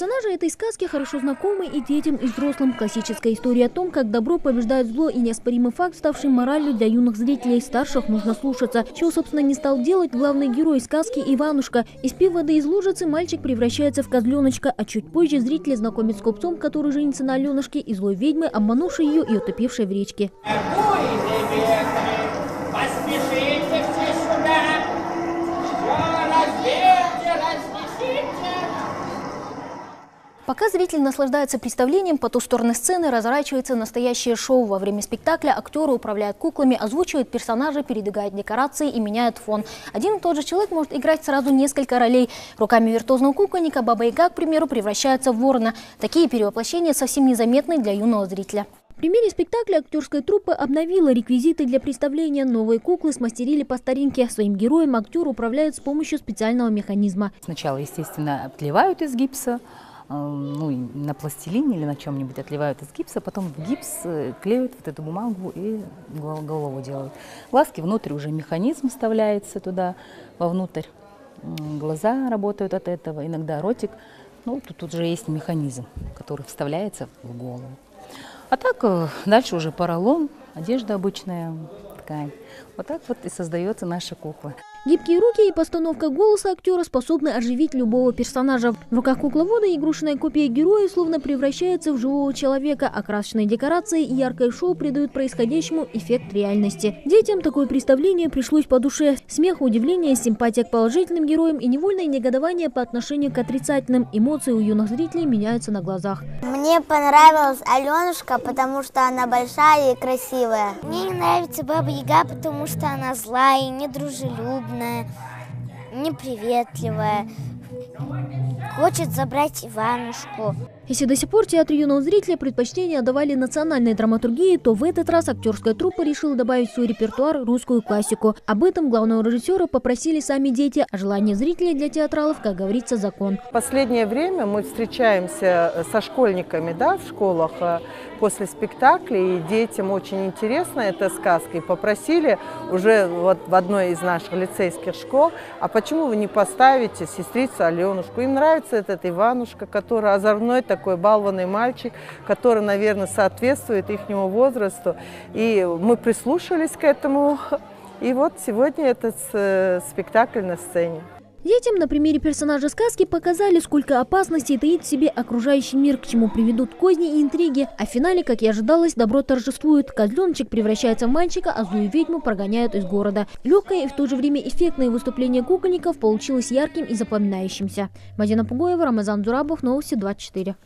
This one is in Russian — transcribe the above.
Персонажи этой сказки хорошо знакомы и детям, и взрослым. Классическая история о том, как добро побеждает зло, и неоспоримый факт, ставший моралью для юных зрителей. Старших нужно слушаться. Чего, собственно, не стал делать главный герой сказки Иванушка. Испив воды из лужицы, мальчик превращается в козленочка, а чуть позже зрители знакомят с купцом, который женится на Аленушке, и злой ведьмы, обманувшей ее и утопившей в речке. Поспешите все сюда! Пока зритель наслаждается представлением, по ту сторону сцены разворачивается настоящее шоу. Во время спектакля актеры управляют куклами, озвучивают персонажей, передвигают декорации и меняют фон. Один и тот же человек может играть сразу несколько ролей. Руками виртуозного кукольника Баба-Яга, к примеру, превращается в ворона. Такие перевоплощения совсем незаметны для юного зрителя. В примере спектакля актерская труппа обновила реквизиты для представления. Новые куклы смастерили по старинке. Своим героем актер управляет с помощью специального механизма. Сначала, естественно, отливают из гипса, на пластилине или на чем-нибудь отливают из гипса, потом в гипс клеют вот эту бумагу и голову делают. Глазки внутрь уже механизм вставляется туда, вовнутрь. Глаза работают от этого, иногда ротик. Тут уже есть механизм, который вставляется в голову. А так дальше уже поролон, одежда обычная, ткань. Вот так вот и создается наша кукла. Гибкие руки и постановка голоса актера способны оживить любого персонажа. В руках кукловода игрушечная копия героя словно превращается в живого человека, а красочные декорации и яркое шоу придают происходящему эффект реальности. Детям такое представление пришлось по душе. Смех, удивление, симпатия к положительным героям и невольное негодование по отношению к отрицательным. Эмоции у юных зрителей меняются на глазах. Мне понравилась Аленушка, потому что она большая и красивая. Мне не нравится Баба-Яга, потому что она злая, недружелюбная, неприветливая, хочет забрать Иванушку. Если до сих пор театру юного зрителя предпочтение отдавали национальной драматургии, то в этот раз актерская труппа решила добавить в свой репертуар русскую классику. Об этом главного режиссера попросили сами дети, а желание зрителей для театралов, как говорится, закон. В последнее время мы встречаемся со школьниками в школах после спектакля, и детям очень интересна эта сказка. И попросили уже в одной из наших лицейских школ, а почему вы не поставите сестрицу Аленушку? Им нравится этот Иванушка, который озорной такой балванный мальчик, который, наверное, соответствует ихнему возрасту. И мы прислушались к этому. И вот сегодня этот спектакль на сцене. Детям на примере персонажа сказки показали, сколько опасностей таит в себе окружающий мир, к чему приведут козни и интриги. А в финале, как и ожидалось, добро торжествует. Козленочек превращается в мальчика, а злую ведьму прогоняют из города. Легкое и в то же время эффектное выступление кукольников получилось ярким и запоминающимся. Мадина Пугоева, Рамазан Зурабов, Новости 24.